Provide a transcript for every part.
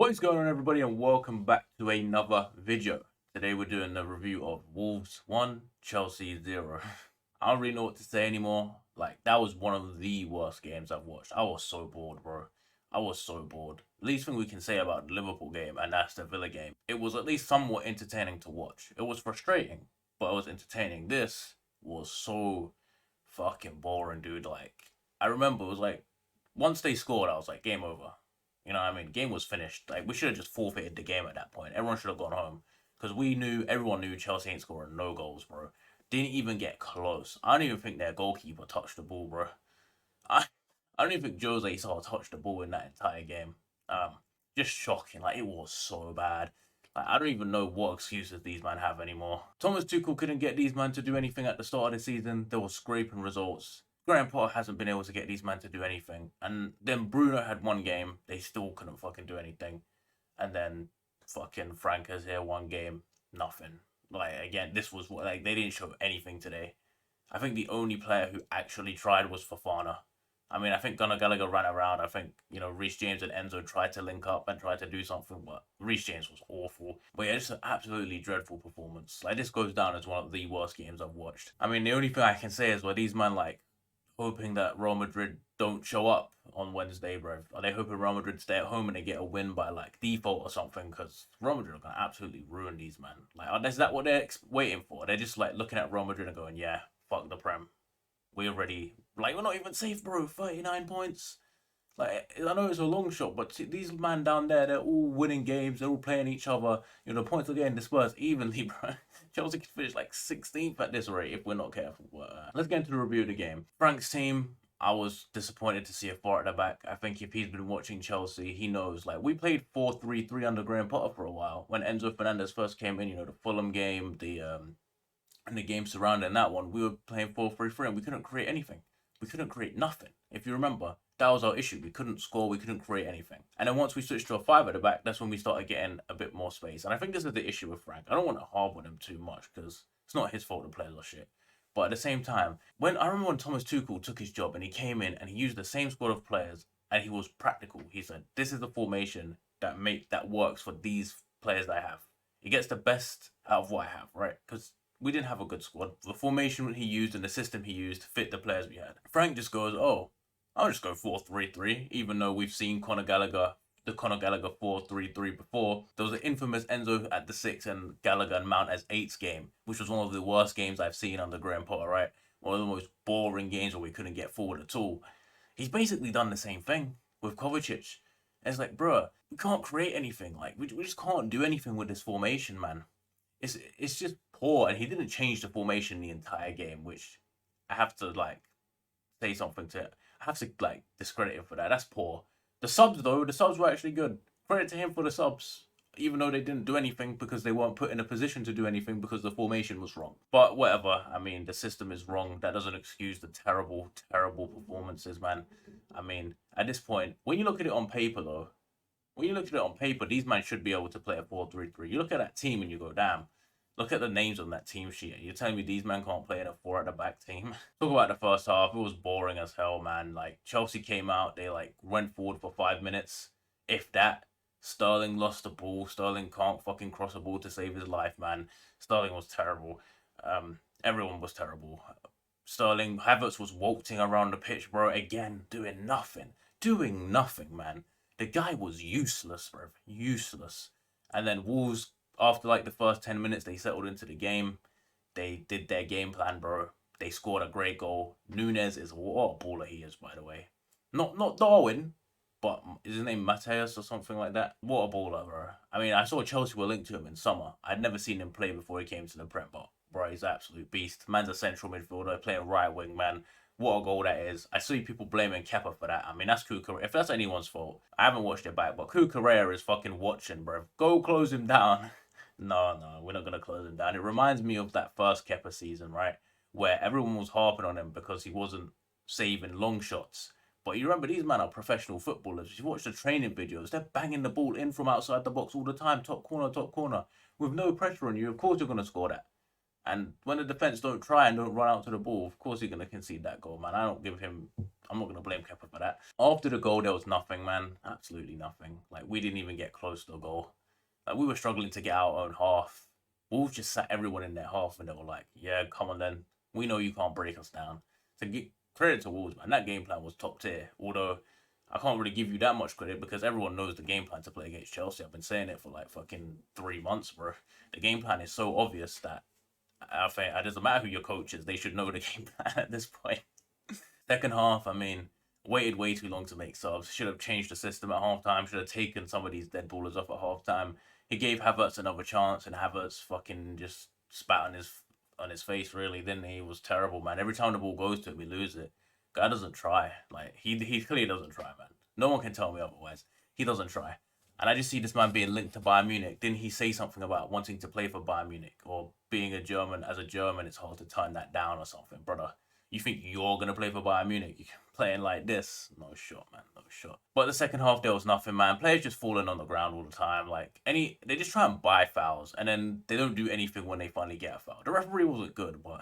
What is going on, everybody, and welcome back to another video. Today we're doing a review of Wolves 1, Chelsea 0. I don't really know what to say anymore. Like, that was one of the worst games I've watched. I was so bored, bro. I was so bored. Least thing we can say about the Liverpool game and that's the Villa game. It was at least somewhat entertaining to watch. It was frustrating, but it was entertaining. This was so fucking boring, dude. Like, I remember it was like, once they scored, I was like, game over. You know what I mean? Game was finished. Like, we should have just forfeited the game at that point. Everyone should have gone home. Because everyone knew Chelsea ain't scoring no goals, bro. Didn't even get close. I don't even think their goalkeeper touched the ball, bro. I, I don't even think Jose saw touch the ball in that entire game. Um, just shocking. Like, it was so bad. Like, I don't even know what excuses these men have anymore. Thomas Tuchel couldn't get these men to do anything at the start of the season. They were scraping results. Graham Potter hasn't been able to get these men to do anything. And then Bruno had one game, they still couldn't fucking do anything. And then fucking Frank has here one game, nothing. Like, again, this was what, like, they didn't show anything today. I think the only player who actually tried was Fofana. I mean, I think Gunnar Gallagher ran around. I think, Reece James and Enzo tried to link up and tried to do something, but Reece James was awful. But yeah, it's an absolutely dreadful performance. Like, this goes down as one of the worst games I've watched. I mean, the only thing I can say is, these men, like, hoping that Real Madrid don't show up on Wednesday, bro? Are they hoping Real Madrid stay at home and they get a win by like default or something? Because Real Madrid are gonna absolutely ruin these men. Like, is that what they're waiting for? They're just like looking at Real Madrid and going, "Yeah, fuck the Prem. We already we're not even safe, bro. 39 points." Like, I know it's a long shot, but these men down there, they're all winning games. They're all playing each other. The points are getting dispersed evenly, bro. Chelsea could finish like 16th at this rate if we're not careful. But, let's get into the review of the game. Frank's team, I was disappointed to see a far at the back. I think if he's been watching Chelsea, he knows. Like, we played 4-3-3 under Graham Potter for a while. When Enzo Fernandez first came in, the Fulham game, and the game surrounding that one, we were playing 4-3-3 and we couldn't create anything. We couldn't create nothing. If you remember, that was our issue. We couldn't score, we couldn't create anything. And then once we switched to a five at the back, that's when we started getting a bit more space. And I think this is the issue with Frank. I don't want to harp on him too much because it's not his fault the players are shit. But at the same time, when I remember when Thomas Tuchel took his job and he came in and he used the same squad of players and he was practical. He said, "This is the formation that works for these players that I have. It gets the best out of what I have, right? Because we didn't have a good squad. The formation he used and the system he used fit the players we had." Frank just goes, "Oh, I'll just go 4-3-3," even though we've seen the Conor Gallagher 4-3-3 before. There was an infamous Enzo at the 6 and Gallagher and Mount as 8's game, which was one of the worst games I've seen under Graham Potter, right? One of the most boring games where we couldn't get forward at all. He's basically done the same thing with Kovacic. And it's like, bruh, we can't create anything. Like, we just can't do anything with this formation, man. It's just poor, and he didn't change the formation the entire game, which I have to like say something to. I have to like discredit him for that. That's poor. The subs were actually good. Credit to him for the subs, even though they didn't do anything because they weren't put in a position to do anything because the formation was wrong. But whatever. I mean, the system is wrong. That doesn't excuse the terrible, terrible performances, man. I mean, at this point, when you look at it on paper, though, these men should be able to play a 4-3-3. You look at that team and you go, damn, look at the names on that team sheet. You're telling me these men can't play in a four at the back team? Talk about the first half. It was boring as hell, man. Like, Chelsea came out, they like went forward for 5 minutes. If that, Sterling lost the ball. Sterling can't fucking cross a ball to save his life, man. Sterling was terrible. Everyone was terrible. Sterling, Havertz was waltzing around the pitch, bro. Again, doing nothing. Doing nothing, man. The guy was useless, bro. Useless. And then Wolves, after like the first 10 minutes, they settled into the game. They did their game plan, bro. They scored a great goal. Nunes is what a baller he is, by the way. Not Darwin, but is his name Mateus or something like that? What a baller, bro. I mean, I saw Chelsea were linked to him in summer. I'd never seen him play before he came to the Prem, but bro, he's an absolute beast. Man's a central midfielder playing right wing, man. What a goal that is. I see people blaming Kepa for that. I mean, that's Cucurella. If that's anyone's fault, I haven't watched it back, but Cucurella is fucking watching, bro. Go close him down. No, we're not going to close him down. It reminds me of that first Kepa season, right? Where everyone was harping on him because he wasn't saving long shots. But you remember, these men are professional footballers. If you watch the training videos, they're banging the ball in from outside the box all the time, top corner, with no pressure on you. Of course you're going to score that. And when the defense don't try and don't run out to the ball, of course you're gonna concede that goal, man. I'm not gonna blame Kepa for that. After the goal, there was nothing, man. Absolutely nothing. Like we didn't even get close to a goal. Like we were struggling to get our own half. Wolves just sat everyone in their half, and they were like, "Yeah, come on then. We know you can't break us down." To get credit to Wolves, man, that game plan was top tier. Although I can't really give you that much credit because everyone knows the game plan to play against Chelsea. I've been saying it for like fucking 3 months, bro. The game plan is so obvious that I think it doesn't matter who your coach is, they should know the game plan at this point. Second half, I mean, waited way too long to make subs. Should have changed the system at halftime. Should have taken some of these dead ballers off at halftime. He gave Havertz another chance, and Havertz fucking just spat on his face. Really, then he was terrible, man. Every time the ball goes to him, we lose it. Guy doesn't try. Like he clearly doesn't try, man. No one can tell me otherwise. He doesn't try. And I just see this man being linked to Bayern Munich. Didn't he say something about wanting to play for Bayern Munich or being a German? As a German, it's hard to turn that down or something, brother. You think you're gonna play for Bayern Munich? You're playing like this? No shot, man. No shot. But the second half, there was nothing, man. Players just falling on the ground all the time. Like they just try and buy fouls, and then they don't do anything when they finally get a foul. The referee wasn't good, but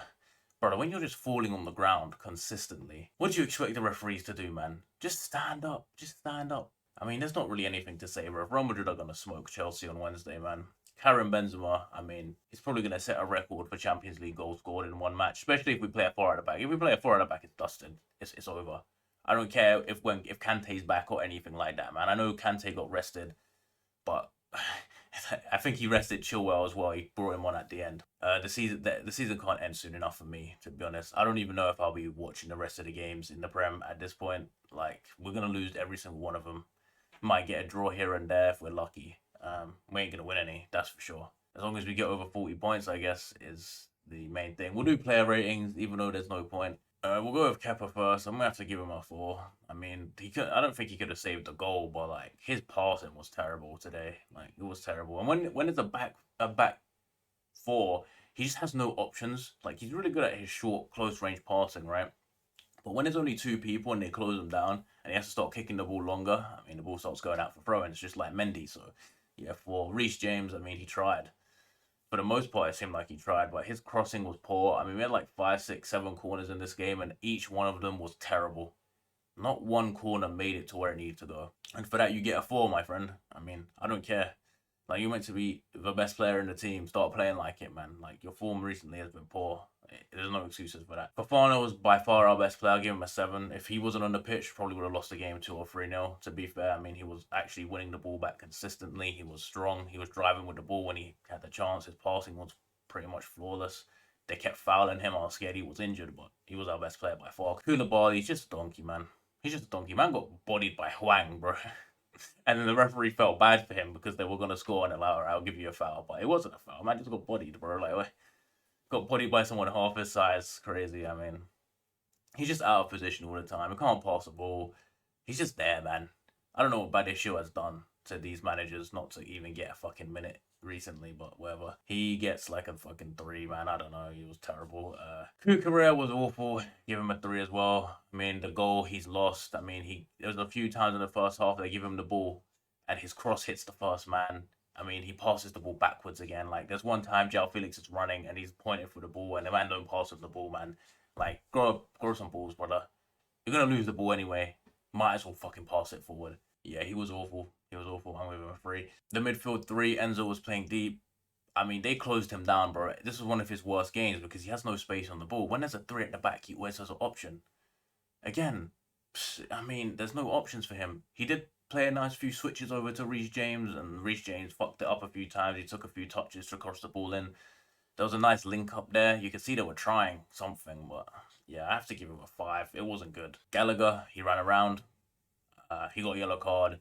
brother, when you're just falling on the ground consistently, what do you expect the referees to do, man? Just stand up. Just stand up. I mean, there's not really anything to say, bro. Real Madrid are going to smoke Chelsea on Wednesday, man. Karim Benzema, I mean, he's probably going to set a record for Champions League goals scored in one match, especially if we play a four at the back. If we play a four at the back, it's dusted. It's over. I don't care if Kante's back or anything like that, man. I know Kante got rested, but I think he rested Chilwell as well. He brought him on at the end. The season can't end soon enough for me, to be honest. I don't even know if I'll be watching the rest of the games in the Prem at this point. Like, we're going to lose every single one of them. Might get a draw here and there if we're lucky. We ain't going to win any, that's for sure. As long as we get over 40 points, I guess, is the main thing. We'll do player ratings, even though there's no point. We'll go with Kepa first. I'm gonna have to give him a 4. I mean, I don't think he could have saved the goal, but like his passing was terrible today. Like it was terrible. And when it's a back 4, he just has no options. Like he's really good at his short, close range passing, right? But when there's only 2 people and they close him down, and he has to start kicking the ball longer, I mean the ball starts going out for throw, and it's just like Mendy. So yeah, for Reece James, I mean he tried. For the most part, it seemed like he tried, but his crossing was poor. I mean, we had like 5, 6, 7 corners in this game, and each one of them was terrible. Not one corner made it to where it needed to go. And for that, you get a 4, my friend. I mean, I don't care. Like, you're meant to be the best player in the team. Start playing like it, man. Like, your form recently has been poor. There's no excuses for that. Fofana was by far our best player. I'll give him a 7. If he wasn't on the pitch, probably would have lost the game 2 or 3-0. To be fair, I mean, he was actually winning the ball back consistently. He was strong. He was driving with the ball when he had the chance. His passing was pretty much flawless. They kept fouling him. I was scared he was injured, but he was our best player by far. Koulibaly, he's just a donkey, man. He's just a donkey. Man got bodied by Hwang, bro. And then the referee felt bad for him because they were going to score and allow her. I'll give you a foul. But it wasn't a foul. Man just got bodied, bro. Like, got bodied by someone half his size. Crazy. I mean, he's just out of position all the time. He can't pass the ball. He's just there, man. I don't know what Badishu has done to these managers not to even get a fucking minute recently, but whatever. He gets like a fucking 3, man. I don't know. He was terrible. Cucurella was awful. Give him a 3 as well. I mean, the goal he's lost. I mean, there was a few times in the first half they give him the ball and his cross hits the first man. I mean, he passes the ball backwards again. Like, there's one time João Felix is running and he's pointing for the ball and the man don't pass with the ball, man. Like, grow some balls, brother. You're gonna lose the ball anyway. Might as well fucking pass it forward. Yeah, he was awful. He was awful. I'm with him a 3. The midfield 3, Enzo was playing deep. I mean, they closed him down, bro. This was one of his worst games because he has no space on the ball. When there's a 3 at the back, he always has an option. Again, I mean, there's no options for him. He did play a nice few switches over to Reece James, and Reece James fucked it up a few times. He took a few touches to cross the ball in. There was a nice link up there. You could see they were trying something, but yeah, I have to give him a 5. It wasn't good. Gallagher, he ran around. He got a yellow card.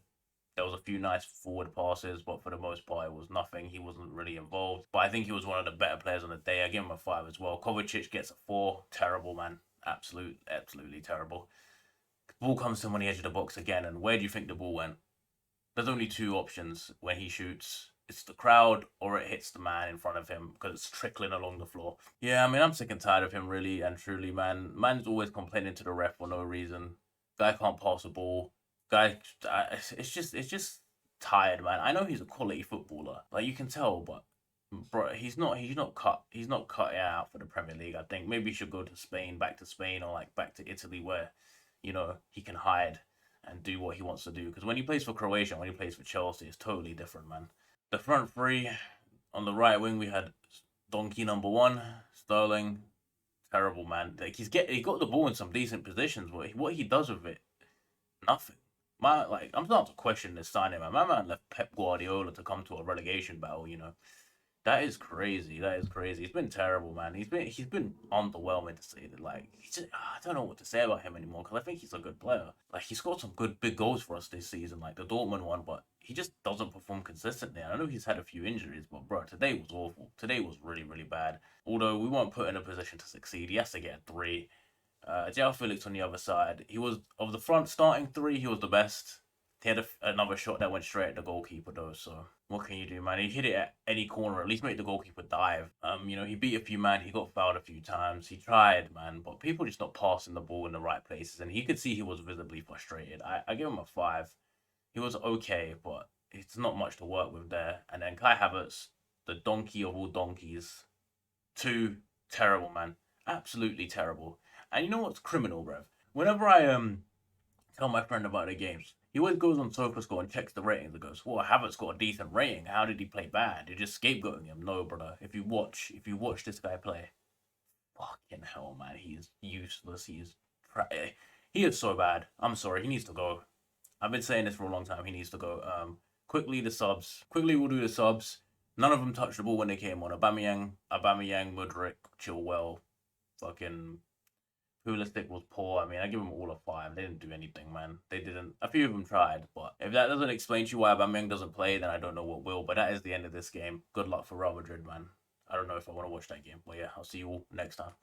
There was a few nice forward passes, but for the most part, it was nothing. He wasn't really involved. But I think he was one of the better players on the day. I give him a 5 as well. Kovacic gets a 4. Terrible, man. Absolutely terrible. The ball comes to him on the edge of the box again, and where do you think the ball went? There's only 2 options when he shoots. It's the crowd or it hits the man in front of him because it's trickling along the floor. Yeah, I mean, I'm sick and tired of him, really and truly, man. Man's always complaining to the ref for no reason. Guy can't pass the ball. Guy, it's just tired, man. I know he's a quality footballer, like you can tell, but bro, he's not cut it out for the Premier League. I think maybe he should go to Spain, back to Spain, or like back to Italy, where he can hide and do what he wants to do. Because when he plays for Croatia, when he plays for Chelsea, it's totally different, man. The front three on the right wing, we had Donkey number one, Sterling, terrible man. Like he got the ball in some decent positions, but what he does with it, nothing. I'm starting to question this signing, man. My man left Pep Guardiola to come to a relegation battle. That is crazy. That is crazy. He's been terrible, man. He's been underwhelming to say that. Like I don't know what to say about him anymore because I think he's a good player. Like he scored some good big goals for us this season, like the Dortmund one, but he just doesn't perform consistently. I know he's had a few injuries, but bro, today was awful. Today was really really bad. Although we weren't put in a position to succeed, he has to get a three. João Felix on the other side, he was of the front starting three. He was the best. He had another shot that went straight at the goalkeeper though. So what can you do, man? He hit it at any corner. At least make the goalkeeper dive. He beat a few man. He got fouled a few times. He tried, man, but people just not passing the ball in the right places, and he could see he was visibly frustrated. I give him a 5. He was okay, but it's not much to work with there. And then Kai Havertz, the donkey of all donkeys, 2, terrible, man, absolutely terrible. And you know what's criminal, bruv? Whenever I tell my friend about the games, he always goes on SofaScore and checks the ratings and goes, "Well, Havertz got a decent rating. How did he play bad? You're just scapegoating him." No, brother. If you watch this guy play, fucking hell, man, he is useless. He is so bad. I'm sorry. He needs to go. I've been saying this for a long time. He needs to go. Quickly the subs. Quickly we'll do the subs. None of them touched the ball when they came on. Aubameyang, Mudryk, Chilwell, fucking Pulisic was poor. I mean, I give them all a 5. They didn't do anything, man. They didn't. A few of them tried, but if that doesn't explain to you why Aubameyang doesn't play, then I don't know what will. But that is the end of this game. Good luck for Real Madrid, man. I don't know if I want to watch that game, but yeah, I'll see you all next time.